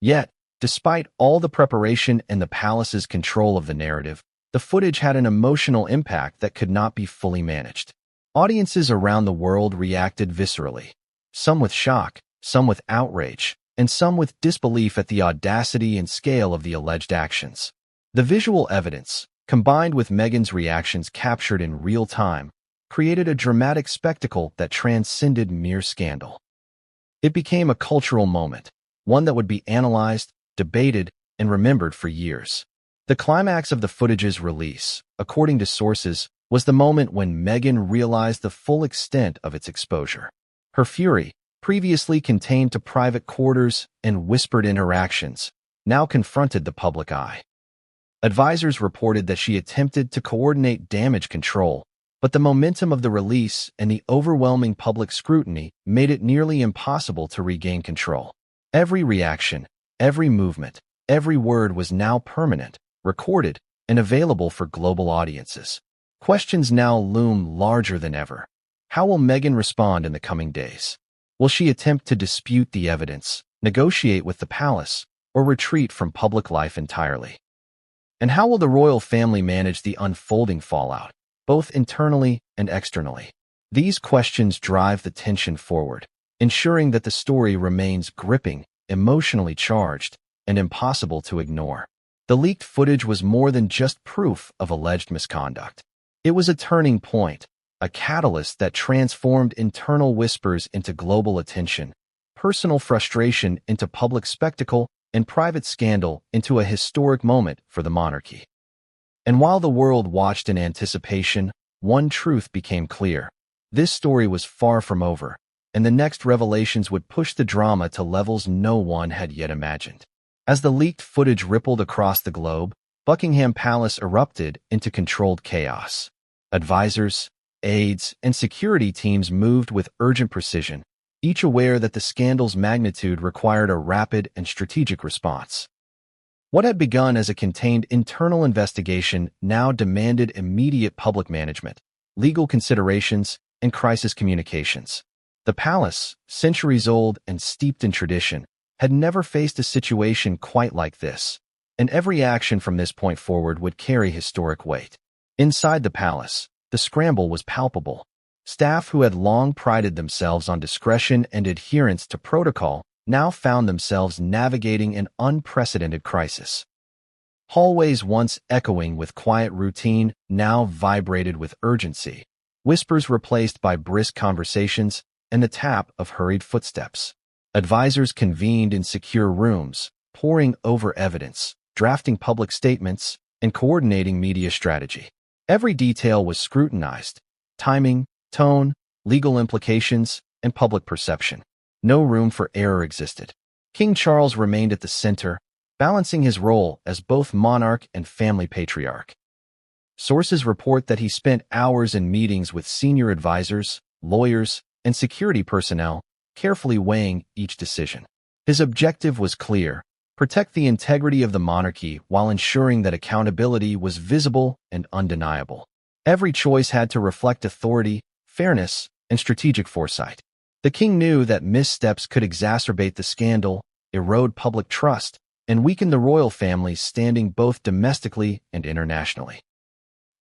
Yet, despite all the preparation and the palace's control of the narrative, the footage had an emotional impact that could not be fully managed. Audiences around the world reacted viscerally, some with shock, some with outrage, and some with disbelief at the audacity and scale of the alleged actions. The visual evidence, combined with Meghan's reactions captured in real time, created a dramatic spectacle that transcended mere scandal. It became a cultural moment, one that would be analyzed, debated, and remembered for years. The climax of the footage's release, according to sources, was the moment when Meghan realized the full extent of its exposure. Her fury, previously contained to private quarters and whispered interactions, now confronted the public eye. Advisors reported that she attempted to coordinate damage control, but the momentum of the release and the overwhelming public scrutiny made it nearly impossible to regain control. Every reaction, every movement, every word was now permanent, recorded, and available for global audiences. Questions now loom larger than ever. How will Meghan respond in the coming days? Will she attempt to dispute the evidence, negotiate with the palace, or retreat from public life entirely? And how will the royal family manage the unfolding fallout, both internally and externally? These questions drive the tension forward, ensuring that the story remains gripping, emotionally charged, and impossible to ignore. The leaked footage was more than just proof of alleged misconduct. It was a turning point, a catalyst that transformed internal whispers into global attention, personal frustration into public spectacle, and private scandal into a historic moment for the monarchy. And while the world watched in anticipation, one truth became clear. This story was far from over, and the next revelations would push the drama to levels no one had yet imagined. As the leaked footage rippled across the globe, Buckingham Palace erupted into controlled chaos. Advisors, aides, and security teams moved with urgent precision, each aware that the scandal's magnitude required a rapid and strategic response. What had begun as a contained internal investigation now demanded immediate public management, legal considerations, and crisis communications. The palace, centuries old and steeped in tradition, had never faced a situation quite like this, and every action from this point forward would carry historic weight. Inside the palace, the scramble was palpable. Staff who had long prided themselves on discretion and adherence to protocol now found themselves navigating an unprecedented crisis. Hallways once echoing with quiet routine now vibrated with urgency, whispers replaced by brisk conversations and the tap of hurried footsteps. Advisors convened in secure rooms, poring over evidence, drafting public statements, and coordinating media strategy. Every detail was scrutinized: timing, tone, legal implications, and public perception. No room for error existed. King Charles remained at the center, balancing his role as both monarch and family patriarch. Sources report that he spent hours in meetings with senior advisors, lawyers, and security personnel, carefully weighing each decision. His objective was clear: protect the integrity of the monarchy while ensuring that accountability was visible and undeniable. Every choice had to reflect authority, fairness, and strategic foresight. The king knew that missteps could exacerbate the scandal, erode public trust, and weaken the royal family's standing both domestically and internationally.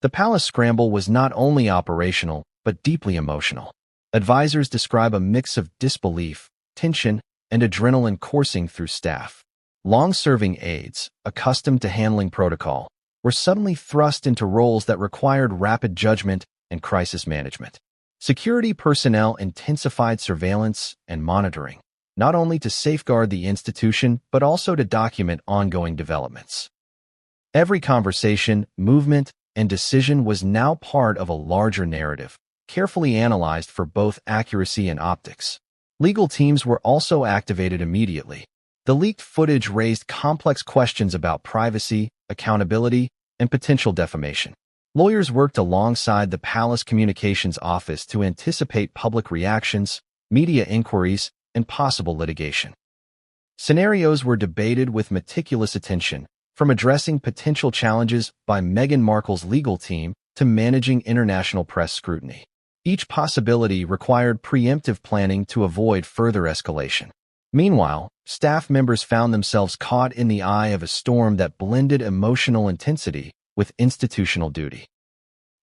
The palace scramble was not only operational, but deeply emotional. Advisors describe a mix of disbelief, tension, and adrenaline coursing through staff. Long-serving aides, accustomed to handling protocol, were suddenly thrust into roles that required rapid judgment and crisis management. Security personnel intensified surveillance and monitoring, not only to safeguard the institution but also to document ongoing developments. Every conversation, movement, and decision was now part of a larger narrative, carefully analyzed for both accuracy and optics. Legal teams were also activated immediately. The leaked footage raised complex questions about privacy, accountability, and potential defamation. Lawyers worked alongside the Palace Communications Office to anticipate public reactions, media inquiries, and possible litigation. Scenarios were debated with meticulous attention, from addressing potential challenges by Meghan Markle's legal team to managing international press scrutiny. Each possibility required preemptive planning to avoid further escalation. Meanwhile, staff members found themselves caught in the eye of a storm that blended emotional intensity with institutional duty.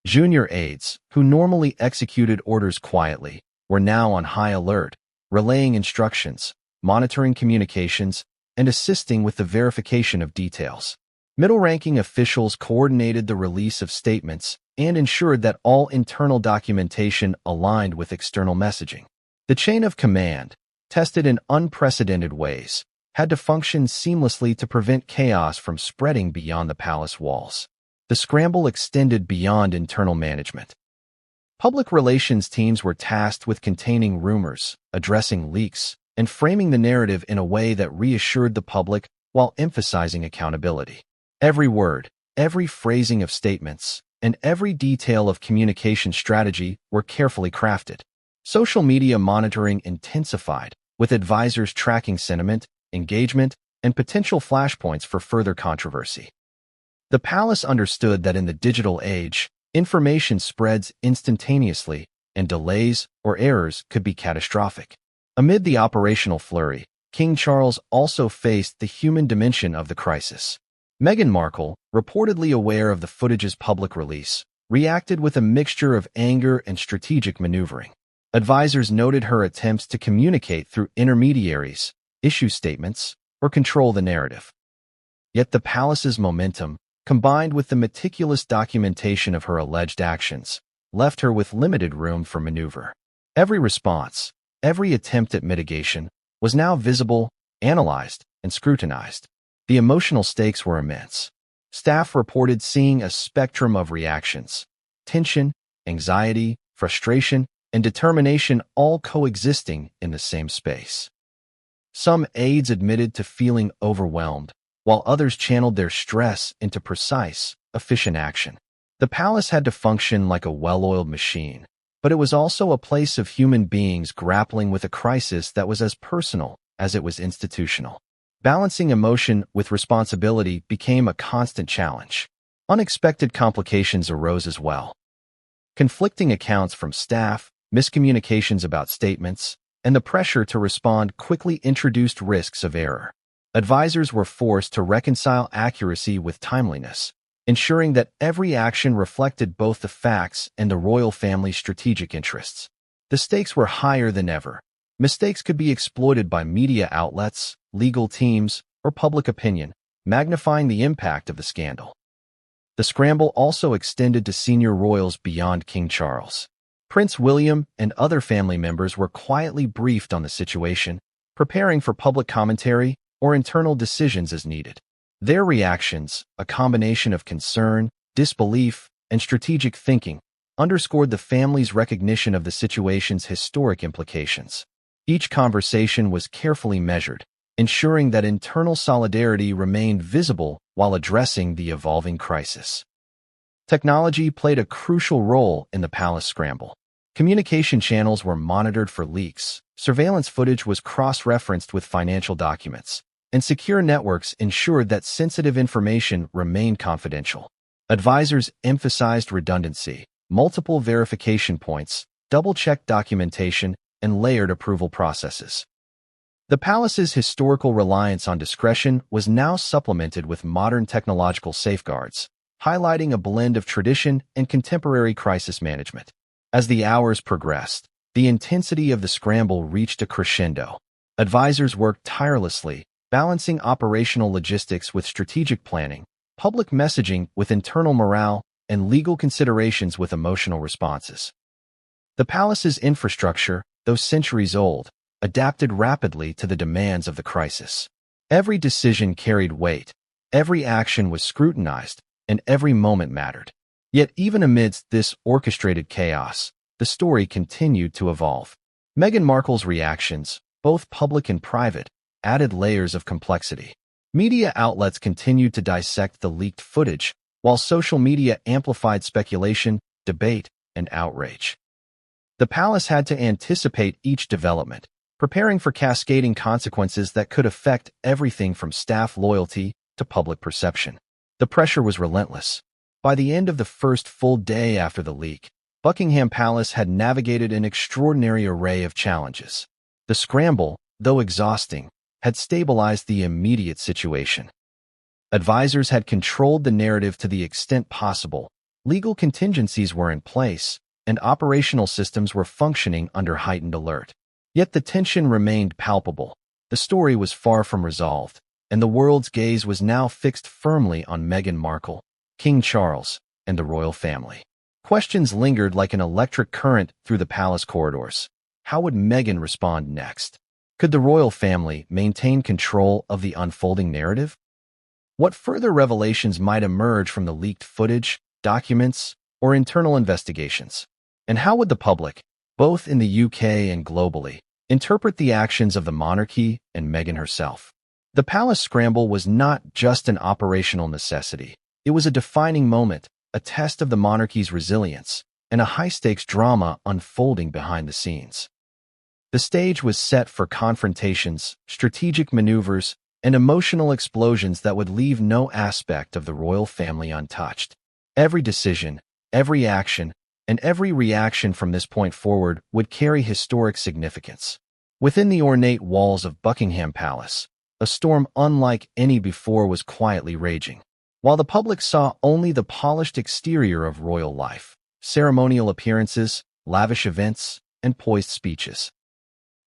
Junior aides, who normally executed orders quietly, were now on high alert, relaying instructions, monitoring communications, and assisting with the verification of details. Middle-ranking officials coordinated the release of statements and ensured that all internal documentation aligned with external messaging. The chain of command, tested in unprecedented ways, had to function seamlessly to prevent chaos from spreading beyond the palace walls. The scramble extended beyond internal management. Public relations teams were tasked with containing rumors, addressing leaks, and framing the narrative in a way that reassured the public while emphasizing accountability. Every word, every phrasing of statements, and every detail of communication strategy were carefully crafted. Social media monitoring intensified, with advisors tracking sentiment, engagement, and potential flashpoints for further controversy. The palace understood that in the digital age, information spreads instantaneously, and delays or errors could be catastrophic. Amid the operational flurry, King Charles also faced the human dimension of the crisis. Meghan Markle, reportedly aware of the footage's public release, reacted with a mixture of anger and strategic maneuvering. Advisors noted her attempts to communicate through intermediaries, issue statements, or control the narrative. Yet the palace's momentum, combined with the meticulous documentation of her alleged actions, left her with limited room for maneuver. Every response, every attempt at mitigation, was now visible, analyzed, and scrutinized. The emotional stakes were immense. Staff reported seeing a spectrum of reactions: tension, anxiety, frustration, and determination all coexisting in the same space. Some aides admitted to feeling overwhelmed, while others channeled their stress into precise, efficient action. The palace had to function like a well-oiled machine, but it was also a place of human beings grappling with a crisis that was as personal as it was institutional. Balancing emotion with responsibility became a constant challenge. Unexpected complications arose as well. Conflicting accounts from staff, miscommunications about statements, and the pressure to respond quickly introduced risks of error. Advisors were forced to reconcile accuracy with timeliness, ensuring that every action reflected both the facts and the royal family's strategic interests. The stakes were higher than ever. Mistakes could be exploited by media outlets, legal teams, or public opinion, magnifying the impact of the scandal. The scramble also extended to senior royals beyond King Charles. Prince William and other family members were quietly briefed on the situation, preparing for public commentary or internal decisions as needed. Their reactions, a combination of concern, disbelief, and strategic thinking, underscored the family's recognition of the situation's historic implications. Each conversation was carefully measured, ensuring that internal solidarity remained visible while addressing the evolving crisis. Technology played a crucial role in the palace scramble. Communication channels were monitored for leaks, surveillance footage was cross-referenced with financial documents, and secure networks ensured that sensitive information remained confidential. Advisors emphasized redundancy, multiple verification points, double-checked documentation, and layered approval processes. The palace's historical reliance on discretion was now supplemented with modern technological safeguards, highlighting a blend of tradition and contemporary crisis management. As the hours progressed, the intensity of the scramble reached a crescendo. Advisors worked tirelessly, balancing operational logistics with strategic planning, public messaging with internal morale, and legal considerations with emotional responses. The palace's infrastructure, though centuries old, adapted rapidly to the demands of the crisis. Every decision carried weight, every action was scrutinized, and every moment mattered. Yet even amidst this orchestrated chaos, the story continued to evolve. Meghan Markle's reactions, both public and private, added layers of complexity. Media outlets continued to dissect the leaked footage, while social media amplified speculation, debate, and outrage. The palace had to anticipate each development, preparing for cascading consequences that could affect everything from staff loyalty to public perception. The pressure was relentless. By the end of the first full day after the leak, Buckingham Palace had navigated an extraordinary array of challenges. The scramble, though exhausting, had stabilized the immediate situation. Advisors had controlled the narrative to the extent possible, legal contingencies were in place, and operational systems were functioning under heightened alert. Yet the tension remained palpable. The story was far from resolved, and the world's gaze was now fixed firmly on Meghan Markle, King Charles, and the royal family. Questions lingered like an electric current through the palace corridors. How would Meghan respond next? Could the royal family maintain control of the unfolding narrative? What further revelations might emerge from the leaked footage, documents, or internal investigations? And how would the public, both in the UK and globally, interpret the actions of the monarchy and Meghan herself? The palace scramble was not just an operational necessity. It was a defining moment, a test of the monarchy's resilience, and a high-stakes drama unfolding behind the scenes. The stage was set for confrontations, strategic maneuvers, and emotional explosions that would leave no aspect of the royal family untouched. Every decision, every action, and every reaction from this point forward would carry historic significance. Within the ornate walls of Buckingham Palace, a storm unlike any before was quietly raging. While the public saw only the polished exterior of royal life, ceremonial appearances, lavish events, and poised speeches.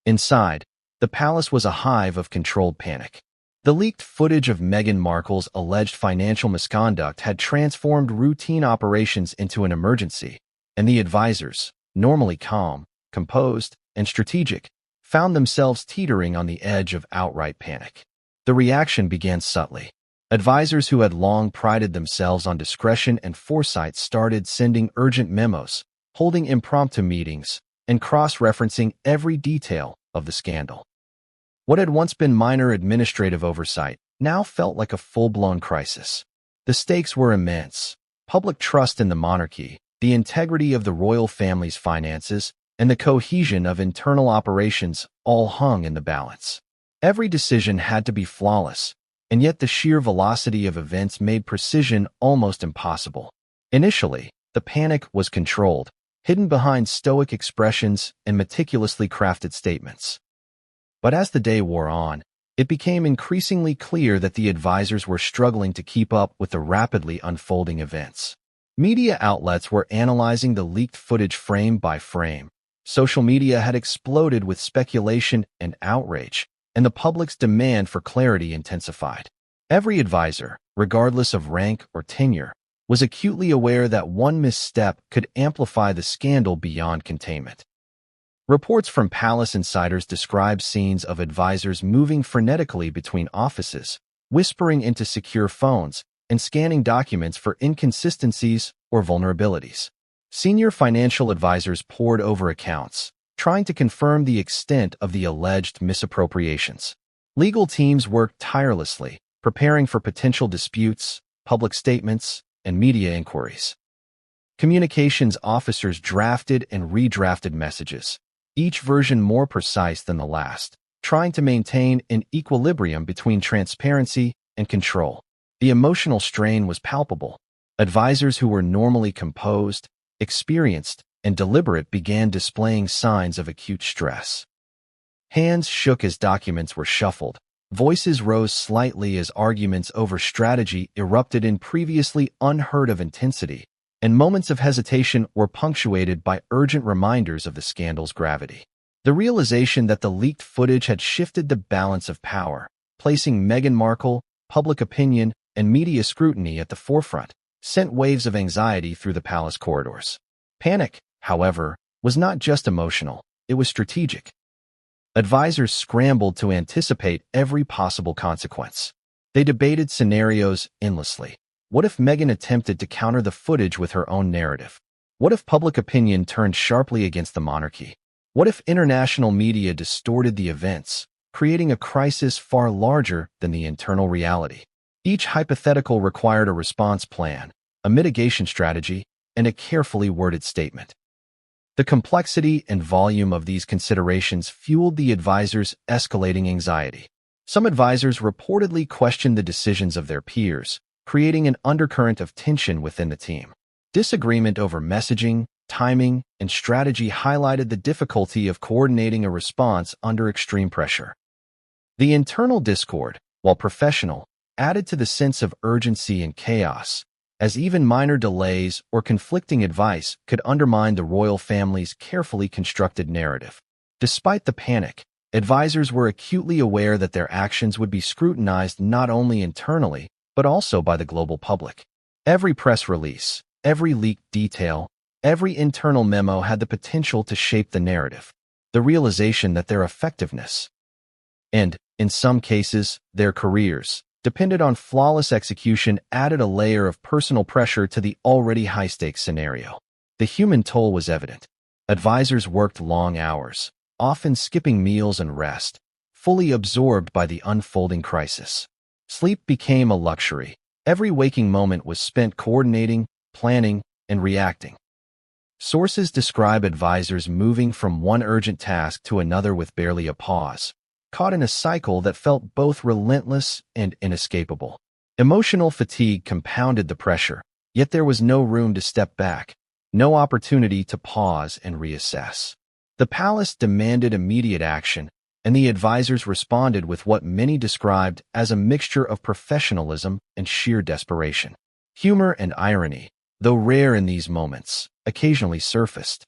Inside, the palace was a hive of controlled panic. The leaked footage of Meghan Markle's alleged financial misconduct had transformed routine operations into an emergency, and the advisors, normally calm, composed, and strategic, found themselves teetering on the edge of outright panic. The reaction began subtly. Advisors who had long prided themselves on discretion and foresight started sending urgent memos, holding impromptu meetings, and cross-referencing every detail of the scandal. What had once been minor administrative oversight now felt like a full-blown crisis. The stakes were immense. Public trust in the monarchy, the integrity of the royal family's finances, and the cohesion of internal operations all hung in the balance. Every decision had to be flawless, and yet the sheer velocity of events made precision almost impossible. Initially, the panic was controlled, hidden behind stoic expressions and meticulously crafted statements. But as the day wore on, it became increasingly clear that the advisors were struggling to keep up with the rapidly unfolding events. Media outlets were analyzing the leaked footage frame by frame. Social media had exploded with speculation and outrage, and the public's demand for clarity intensified. Every advisor, regardless of rank or tenure, was acutely aware that one misstep could amplify the scandal beyond containment. Reports from palace insiders describe scenes of advisors moving frenetically between offices, whispering into secure phones, and scanning documents for inconsistencies or vulnerabilities. Senior financial advisors pored over accounts, trying to confirm the extent of the alleged misappropriations. Legal teams worked tirelessly, preparing for potential disputes, public statements, and media inquiries. Communications officers drafted and redrafted messages, each version more precise than the last, trying to maintain an equilibrium between transparency and control. The emotional strain was palpable. Advisors who were normally composed, experienced, and deliberate began displaying signs of acute stress. Hands shook as documents were shuffled. Voices rose slightly as arguments over strategy erupted in previously unheard-of intensity, and moments of hesitation were punctuated by urgent reminders of the scandal's gravity. The realization that the leaked footage had shifted the balance of power, placing Meghan Markle, public opinion, and media scrutiny at the forefront, sent waves of anxiety through the palace corridors. Panic, however, was not just emotional, it was strategic. Advisors scrambled to anticipate every possible consequence. They debated scenarios endlessly. What if Meghan attempted to counter the footage with her own narrative? What if public opinion turned sharply against the monarchy? What if international media distorted the events, creating a crisis far larger than the internal reality? Each hypothetical required a response plan, a mitigation strategy, and a carefully worded statement. The complexity and volume of these considerations fueled the advisors' escalating anxiety. Some advisors reportedly questioned the decisions of their peers, creating an undercurrent of tension within the team. Disagreement over messaging, timing, and strategy highlighted the difficulty of coordinating a response under extreme pressure. The internal discord, while professional, added to the sense of urgency and chaos, as even minor delays or conflicting advice could undermine the royal family's carefully constructed narrative. Despite the panic, advisors were acutely aware that their actions would be scrutinized not only internally, but also by the global public. Every press release, every leaked detail, every internal memo had the potential to shape the narrative. The realization that their effectiveness, and, in some cases, their careers, depended on flawless execution added a layer of personal pressure to the already high-stakes scenario. The human toll was evident. Advisors worked long hours, often skipping meals and rest, fully absorbed by the unfolding crisis. Sleep became a luxury. Every waking moment was spent coordinating, planning, and reacting. Sources describe advisors moving from one urgent task to another with barely a pause, caught in a cycle that felt both relentless and inescapable. Emotional fatigue compounded the pressure, yet there was no room to step back, no opportunity to pause and reassess. The palace demanded immediate action, and the advisors responded with what many described as a mixture of professionalism and sheer desperation. Humor and irony, though rare in these moments, occasionally surfaced.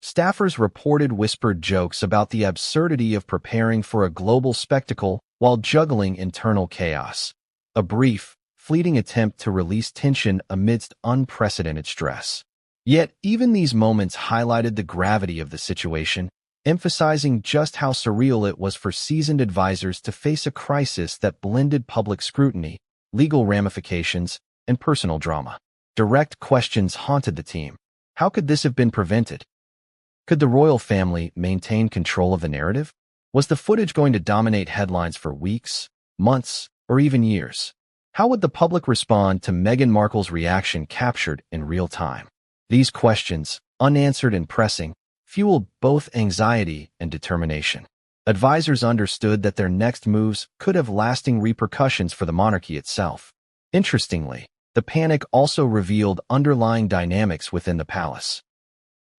Staffers reported whispered jokes about the absurdity of preparing for a global spectacle while juggling internal chaos. A brief, fleeting attempt to release tension amidst unprecedented stress. Yet, even these moments highlighted the gravity of the situation, emphasizing just how surreal it was for seasoned advisors to face a crisis that blended public scrutiny, legal ramifications, and personal drama. Direct questions haunted the team. How could this have been prevented? Could the royal family maintain control of the narrative? Was the footage going to dominate headlines for weeks, months, or even years? How would the public respond to Meghan Markle's reaction captured in real time? These questions, unanswered and pressing, fueled both anxiety and determination. Advisors understood that their next moves could have lasting repercussions for the monarchy itself. Interestingly, the panic also revealed underlying dynamics within the palace.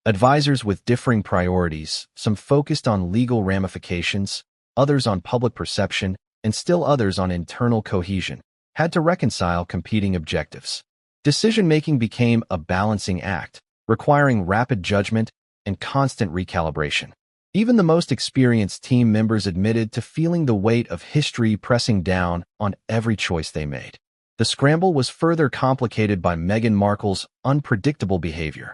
Advisors with differing priorities, some focused on legal ramifications, others on public perception, and still others on internal cohesion, had to reconcile competing objectives. Decision-making became a balancing act, requiring rapid judgment and constant recalibration. Even the most experienced team members admitted to feeling the weight of history pressing down on every choice they made. The scramble was further complicated by Meghan Markle's unpredictable behavior.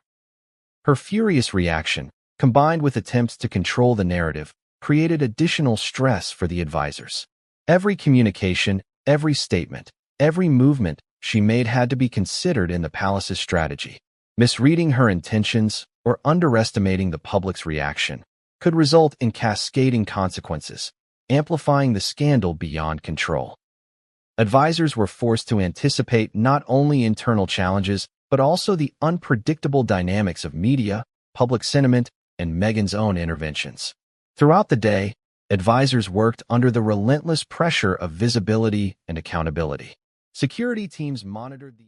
Her furious reaction, combined with attempts to control the narrative, created additional stress for the advisors. Every communication, every statement, every movement she made had to be considered in the palace's strategy. Misreading her intentions or underestimating the public's reaction could result in cascading consequences, amplifying the scandal beyond control. Advisors were forced to anticipate not only internal challenges, but also the unpredictable dynamics of media, public sentiment, and Meghan's own interventions. Throughout the day, advisors worked under the relentless pressure of visibility and accountability. Security teams monitored the